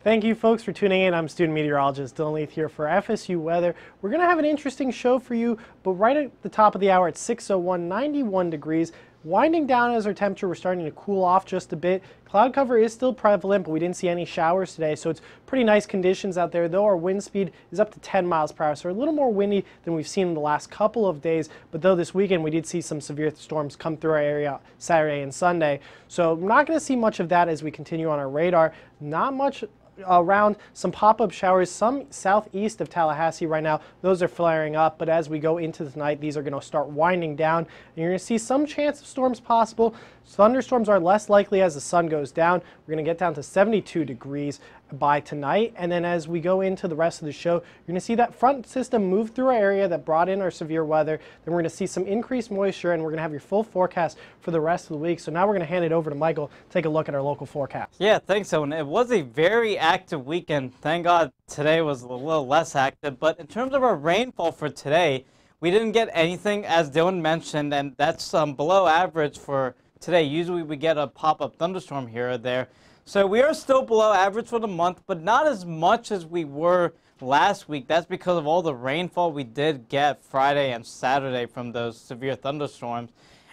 Thank you folks for tuning in. I'm student meteorologist Dylan Leith here for FSU weather. We're going to have an interesting show for you, but right at the top of the hour at 6:01, 91 degrees. Winding down as our temperature, we're starting to cool off just a bit. Cloud cover is still prevalent, but we didn't see any showers today, so it's pretty nice conditions out there, though our wind speed is up to 10 miles per hour, so we're a little more windy than we've seen in the last couple of days. But though this weekend we did see some severe storms come through our area Saturday and Sunday, so I'm not going to see much of that as we continue on our radar. Not much around, some pop-up showers, some southeast of Tallahassee right now. Those are flaring up, but as we go into the night, these are going to start winding down, and you're going to see some chance of storms possible. Thunderstorms are less likely as the sun goes down. We're going to get down to 72 degrees by tonight, and then as we go into the rest of the show, you're going to see that front system move through our area that brought in our severe weather. Then we're going to see some increased moisture, and we're going to have your full forecast for the rest of the week. So now we're going to hand it over to Michael to take a look at our local forecast. Yeah, thanks, Owen. It was a very active weekend. Thank God today was a little less active, but in terms of our rainfall for today, we didn't get anything, as Dylan mentioned, and that's below average for today. Usually we get a pop-up thunderstorm here or there. So we are still below average for the month, but not as much as we were last week. That's because of all the rainfall we did get Friday and Saturday from those severe thunderstorms.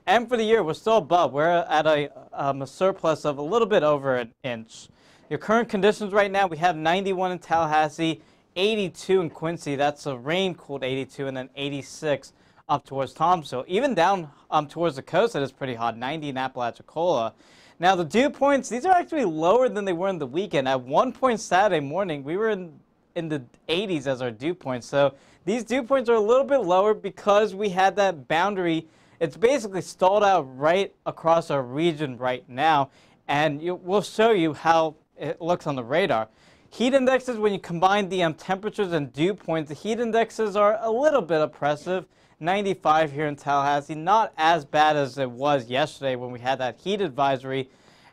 And for the year, we're still above. We're at a surplus of a little bit over an inch. Your current conditions right now, we have 91 in Tallahassee, 82 in Quincy. That's a rain-cooled 82, and then 86 up towards Thomasville. Even down towards the coast, it is pretty hot, 90 in Apalachicola. Now, the dew points, these are actually lower than they were in the weekend. At one point Saturday morning, we were in the 80s as our dew points. So these dew points are a little bit lower because we had that boundary. It's basically stalled out right across our region right now. And we'll show you how it looks on the radar. Heat indexes, when you combine the temperatures and dew points, the heat indexes are a little bit oppressive. 95 here in Tallahassee, not as bad as it was yesterday when we had that heat advisory.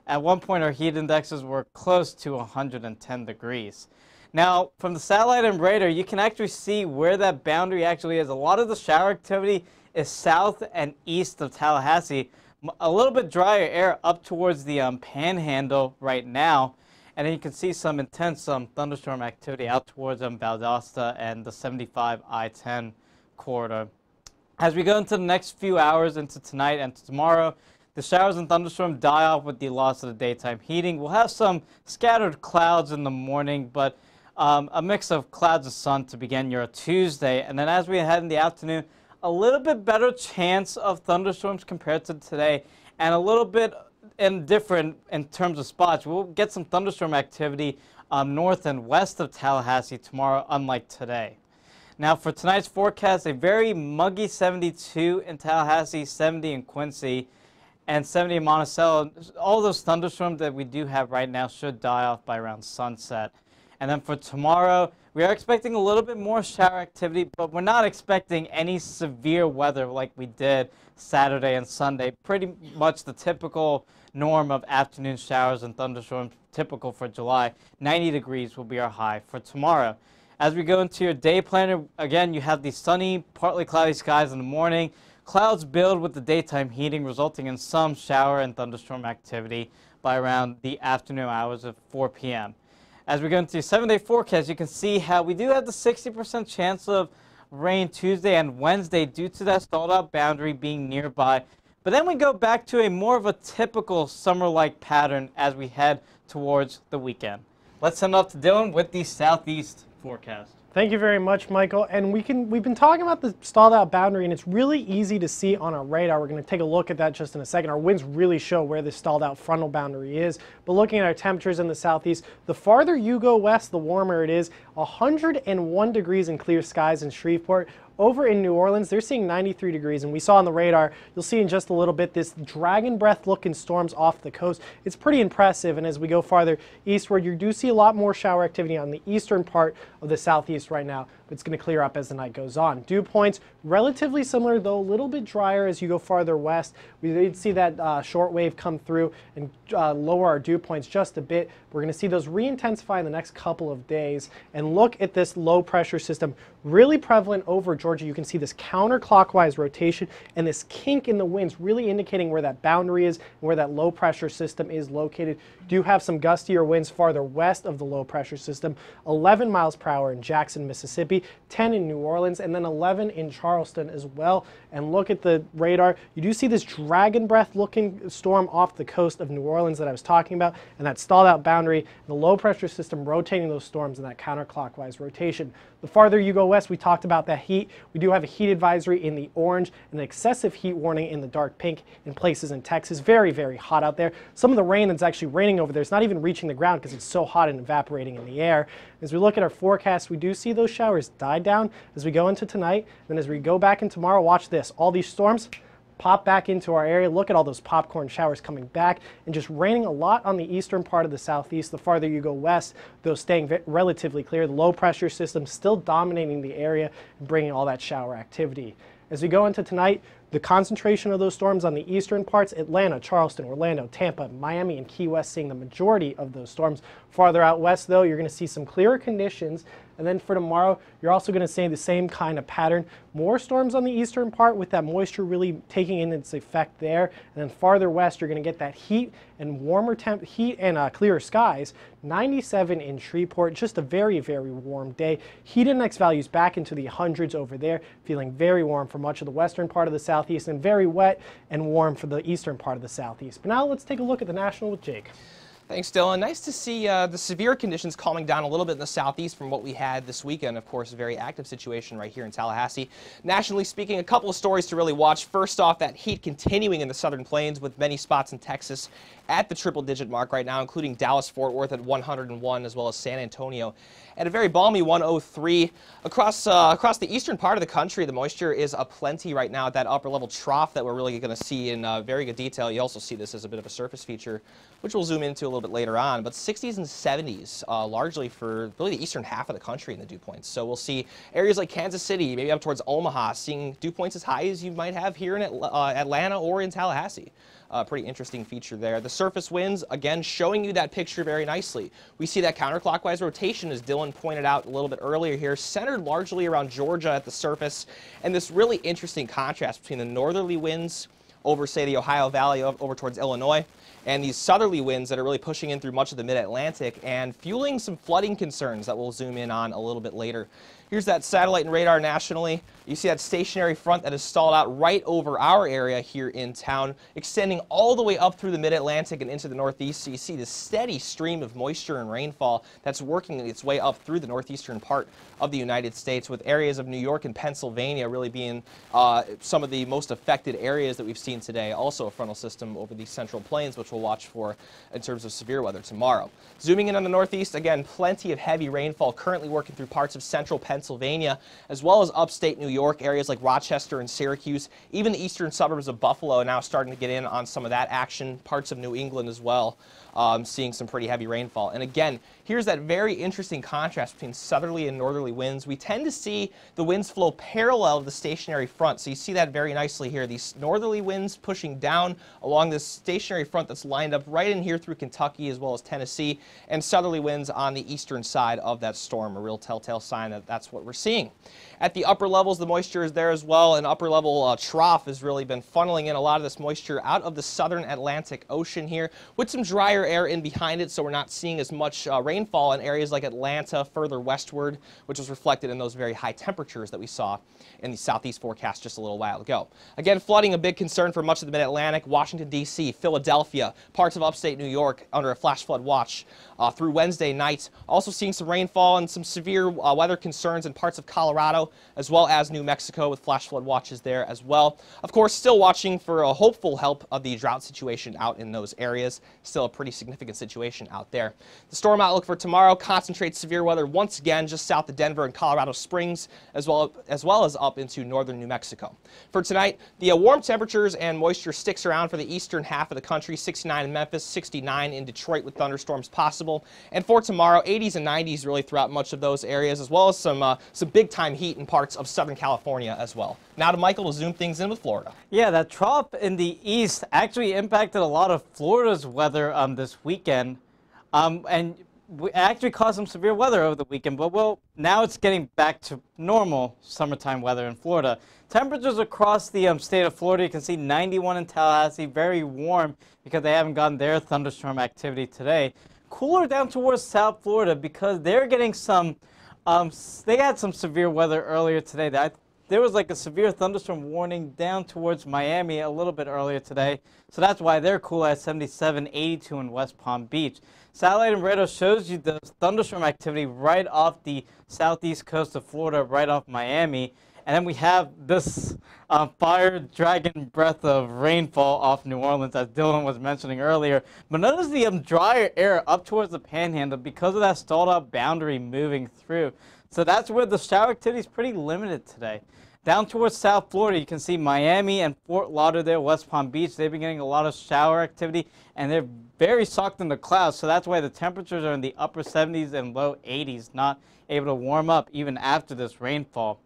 At one point, our heat indexes were close to 110 degrees. Now, from the satellite and radar, you can actually see where that boundary actually is. A lot of the shower activity is south and east of Tallahassee. A little bit drier air up towards the panhandle right now. And then you can see some intense thunderstorm activity out towards Valdosta and the 75 I-10 corridor. As we go into the next few hours, into tonight and tomorrow, the showers and thunderstorms die off with the loss of the daytime heating. We'll have some scattered clouds in the morning, but a mix of clouds and sun to begin your Tuesday. And then as we head in the afternoon, a little bit better chance of thunderstorms compared to today, and a little bit different in terms of spots. We'll get some thunderstorm activity north and west of Tallahassee tomorrow, unlike today. Now for tonight's forecast, a very muggy 72 in Tallahassee, 70 in Quincy, and 70 in Monticello. All those thunderstorms that we do have right now should die off by around sunset. And then for tomorrow, we are expecting a little bit more shower activity, but we're not expecting any severe weather like we did Saturday and Sunday. Pretty much the typical norm of afternoon showers and thunderstorms, typical for July. 90 degrees will be our high for tomorrow. As we go into your day planner, again, you have the sunny, partly cloudy skies in the morning. Clouds build with the daytime heating, resulting in some shower and thunderstorm activity by around the afternoon hours of 4 p.m. As we go into your 7-day forecast, you can see how we do have the 60% chance of rain Tuesday and Wednesday due to that stalled out boundary being nearby. But then we go back to a more of a typical summer-like pattern as we head towards the weekend. Let's send off to Dylan with the southeast forecast. Thank you very much, Michael. And we've been talking about the stalled out boundary, and it's really easy to see on our radar. We're going to take a look at that just in a second. Our winds really show where the stalled out frontal boundary is. But looking at our temperatures in the southeast, the farther you go west, the warmer it is. 101 degrees in clear skies in Shreveport. Over in New Orleans, they're seeing 93 degrees, and we saw on the radar, you'll see in just a little bit, this dragon breath looking storms off the coast. It's pretty impressive, and as we go farther eastward, you do see a lot more shower activity on the eastern part of the southeast right now, but it's going to clear up as the night goes on. Dew points, relatively similar, though a little bit drier as you go farther west. We did see that short wave come through and lower our dew points just a bit. We're going to see those re-intensify in the next couple of days, and look at this low pressure system really prevalent over Georgia. You can see this counterclockwise rotation and this kink in the winds really indicating where that boundary is and where that low pressure system is located. Do have some gustier winds farther west of the low pressure system, 11 miles per hour in Jackson, Mississippi, 10 in New Orleans, and then 11 in Charleston as well. And look at the radar. You do see this dragon breath looking storm off the coast of New Orleans that I was talking about, and that stalled out boundary, the low pressure system rotating those storms in that counterclockwise rotation. The farther you go west, we talked about that heat. We do have a heat advisory in the orange and an excessive heat warning in the dark pink in places in Texas. Very, very hot out there. Some of the rain that's actually raining over there is not even reaching the ground because it's so hot and evaporating in the air. As we look at our forecast, we do see those showers die down as we go into tonight. Then as we go back in tomorrow, watch this. All these storms pop back into our area. Look at all those popcorn showers coming back and just raining a lot on the eastern part of the southeast. The farther you go west, those staying relatively clear. The low pressure system still dominating the area and bringing all that shower activity. As we go into tonight, the concentration of those storms on the eastern parts, Atlanta, Charleston, Orlando, Tampa, Miami, and Key West seeing the majority of those storms. Farther out west, though, you're going to see some clearer conditions. And then for tomorrow, you're also going to see the same kind of pattern. More storms on the eastern part with that moisture really taking in its effect there. And then farther west, you're going to get that heat and warmer heat and clearer skies. 97 in Shreveport, just a very, very warm day. Heat index values back into the hundreds over there, feeling very warm for much of the western part of the southeast and very wet and warm for the eastern part of the southeast. But now let's take a look at the national with Jake. Thanks, Dylan. Nice to see the severe conditions calming down a little bit in the southeast from what we had this weekend. Of course, a very active situation right here in Tallahassee. Nationally speaking, a couple of stories to really watch. First off, that heat continuing in the southern plains with many spots in Texas at the triple-digit mark right now, including Dallas-Fort Worth at 101, as well as San Antonio at a very balmy 103. Across the eastern part of the country, the moisture is aplenty right now at that upper-level trough that we're really going to see in very good detail. You also see this as a bit of a surface feature, which we'll zoom into a little bit later on. But 60s and 70s, largely for really the eastern half of the country in the dew points. So we'll see areas like Kansas City, maybe up towards Omaha, seeing dew points as high as you might have here in Atlanta or in Tallahassee. Pretty interesting feature there. The surface winds, again, showing you that picture very nicely. We see that counterclockwise rotation, as Dylan pointed out a little bit earlier here, centered largely around Georgia at the surface, and this really interesting contrast between the northerly winds over, say, the Ohio Valley over towards Illinois, and these southerly winds that are really pushing in through much of the mid-Atlantic and fueling some flooding concerns that we'll zoom in on a little bit later. Here's that satellite and radar nationally. You see that stationary front that is stalled out right over our area here in town, extending all the way up through the mid-Atlantic and into the northeast. So you see this steady stream of moisture and rainfall that's working its way up through the northeastern part of the United States, with areas of New York and Pennsylvania really being some of the most affected areas that we've seen today. Also a frontal system over the central plains, which we'll watch for in terms of severe weather tomorrow. Zooming in on the northeast, again, plenty of heavy rainfall currently working through parts of central Pennsylvania, as well as upstate New York, areas like Rochester and Syracuse. Even the eastern suburbs of Buffalo now starting to get in on some of that action. Parts of New England as well, seeing some pretty heavy rainfall. And again, here's that very interesting contrast between southerly and northerly winds. We tend to see the winds flow parallel to the stationary front. So you see that very nicely here. These northerly winds pushing down along this stationary front that's lined up right in here through Kentucky as well as Tennessee, and southerly winds on the eastern side of that storm, a real telltale sign that that's what we're seeing. At the upper levels, the moisture is there as well. An upper level trough has really been funneling in a lot of this moisture out of the southern Atlantic Ocean here, with some drier air in behind it, so we're not seeing as much rainfall in areas like Atlanta further westward, which was reflected in those very high temperatures that we saw in the southeast forecast just a little while ago. Again, flooding a big concern for much of the mid-Atlantic, Washington, D.C., Philadelphia, parts of upstate New York under a flash flood watch through Wednesday night. Also seeing some rainfall and some severe weather concerns in parts of Colorado, as well as New Mexico, with flash flood watches there as well. Of course, still watching for a hopeful help of the drought situation out in those areas. Still a pretty significant situation out there. The storm outlook for tomorrow concentrates severe weather once again just south of Denver and Colorado Springs, as well as up into northern New Mexico. For tonight, the warm temperatures and moisture sticks around for the eastern half of the country. 69 in Memphis, 69 in Detroit with thunderstorms possible. And for tomorrow, 80s and 90s really throughout much of those areas, as well as some big-time heat in parts of Southern California as well. Now to Michael to zoom things in with Florida. Yeah, that trough in the east actually impacted a lot of Florida's weather this weekend. And we actually caused some severe weather over the weekend, but well, now it's getting back to normal summertime weather in Florida. Temperatures across the state of Florida, you can see 91 in Tallahassee, very warm because they haven't gotten their thunderstorm activity today. Cooler down towards South Florida because they're getting some, they had some severe weather earlier today. There was like a severe thunderstorm warning down towards Miami a little bit earlier today. So that's why they're cool at 77, 82 in West Palm Beach. Satellite and radar shows you the thunderstorm activity right off the southeast coast of Florida, right off Miami. And then we have this fire dragon breath of rainfall off New Orleans, as Dylan was mentioning earlier. But notice the drier air up towards the panhandle because of that stalled out boundary moving through. So that's where the shower activity is pretty limited today. Down towards South Florida, you can see Miami and Fort Lauderdale, West Palm Beach. They've been getting a lot of shower activity, and they're very soaked in the clouds. So that's why the temperatures are in the upper 70s and low 80s, not able to warm up even after this rainfall.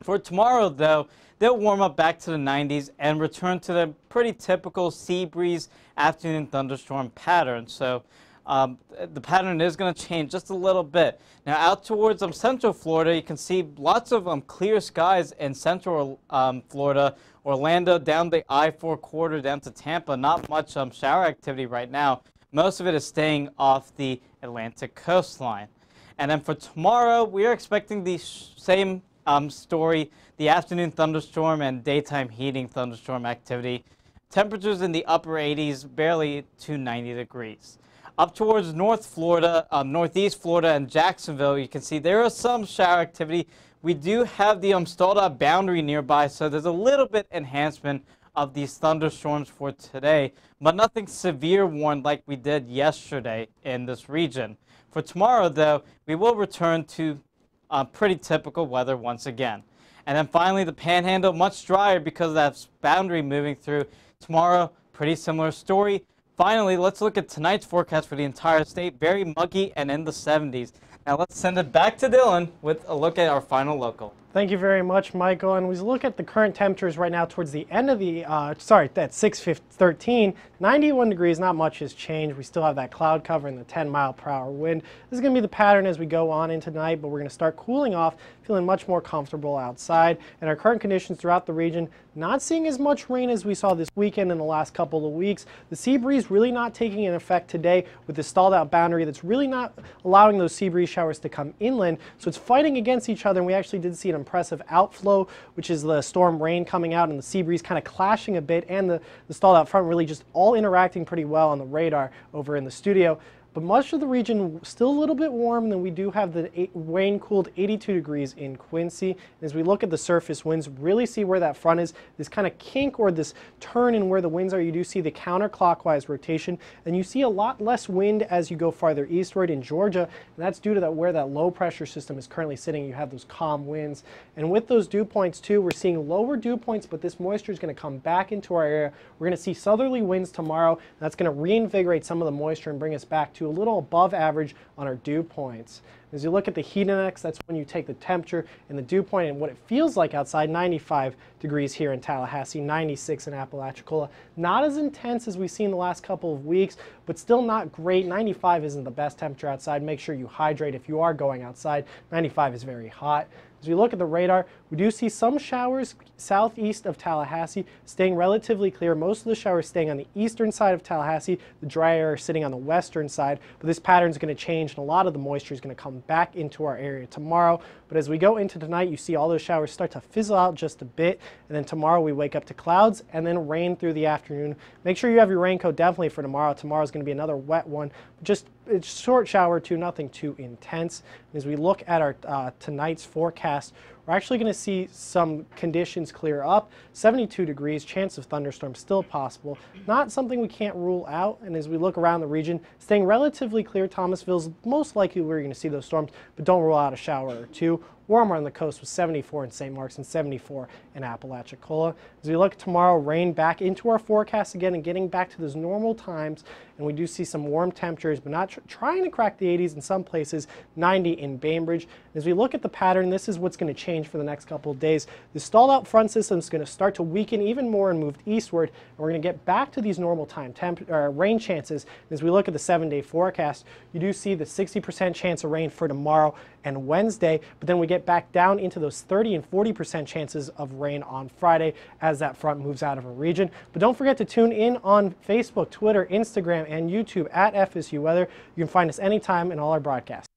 For tomorrow, though, they'll warm up back to the 90s and return to the pretty typical sea breeze afternoon thunderstorm pattern. So the pattern is going to change just a little bit. Now out towards central Florida, you can see lots of clear skies in central Florida, Orlando, down the I-4 corridor down to Tampa. Not much shower activity right now. Most of it is staying off the Atlantic coastline. And then for tomorrow, we are expecting the same story, the afternoon thunderstorm and daytime heating thunderstorm activity. Temperatures in the upper 80s, barely to 90 degrees. Up towards North Florida, Northeast Florida and Jacksonville, you can see there is some shower activity. We do have the stalled out boundary nearby, so there's a little bit enhancement of these thunderstorms for today, but nothing severe warned like we did yesterday in this region. For tomorrow, though, we will return to pretty typical weather once again. And then finally, the panhandle, much drier because of that boundary moving through. Tomorrow, pretty similar story. Finally, let's look at tonight's forecast for the entire state. Very muggy and in the 70s. Now let's send it back to Dylan with a look at our final local. Thank you very much, Michael. And we look at the current temperatures right now towards the end of the, at 6:13, 91 degrees, not much has changed. We still have that cloud cover and the 10-mile-per-hour wind. This is going to be the pattern as we go on into tonight, but we're going to start cooling off, feeling much more comfortable outside. And our current conditions throughout the region, not seeing as much rain as we saw this weekend in the last couple of weeks. The sea breeze really not taking an effect today with the stalled out boundary that's really not allowing those sea breeze showers to come inland. So it's fighting against each other, and we actually did see an impressive outflow, which is the storm rain coming out and the sea breeze kind of clashing a bit, and the stalled out front really just all interacting pretty well on the radar over in the studio. But much of the region still a little bit warm, and then we do have the rain-cooled 82 degrees in Quincy. And as we look at the surface winds, really see where that front is, this kind of kink or this turn in where the winds are. You do see the counterclockwise rotation, and you see a lot less wind as you go farther eastward in Georgia, and that's due to where that low pressure system is currently sitting. You have those calm winds, and with those dew points too, we're seeing lower dew points, but this moisture is going to come back into our area. We're going to see southerly winds tomorrow, and that's going to reinvigorate some of the moisture and bring us back to a little above average on our dew points. As you look at the heat index, that's when you take the temperature and the dew point and what it feels like outside. 95 degrees here in Tallahassee, 96 in Apalachicola. Not as intense as we've seen the last couple of weeks, but still not great. 95 isn't the best temperature outside. Make sure you hydrate if you are going outside. 95 is very hot. As we look at the radar, we do see some showers southeast of Tallahassee, staying relatively clear. Most of the showers staying on the eastern side of Tallahassee, the dry air sitting on the western side. But this pattern is going to change, and a lot of the moisture is going to come back into our area tomorrow. But as we go into tonight, you see all those showers start to fizzle out just a bit, and then tomorrow we wake up to clouds and then rain through the afternoon. Make sure you have your raincoat definitely for tomorrow. Tomorrow's going to be another wet one. Just a short shower or two, nothing too intense. As we look at our tonight's forecast, we're actually going to see some conditions clear up. 72 degrees, chance of thunderstorms still possible. Not something we can't rule out. And as we look around the region, staying relatively clear. Thomasville's most likely where you're going to see those storms, but don't rule out a shower or two. Warmer on the coast with 74 in St. Mark's and 74 in Apalachicola. As we look tomorrow, rain back into our forecast again and getting back to those normal times. and we do see some warm temperatures, but not trying to crack the 80s in some places, 90 in Bainbridge. As we look at the pattern, this is what's going to change for the next couple of days. The stalled out front system is going to start to weaken even more and move eastward, and we're going to get back to these normal time rain chances. As we look at the 7-day forecast, you do see the 60% chance of rain for tomorrow and Wednesday, but then we get back down into those 30 and 40% chances of rain on Friday as that front moves out of a region. But don't forget to tune in on Facebook, Twitter, Instagram, and YouTube at FSU Weather. You can find us anytime in all our broadcasts.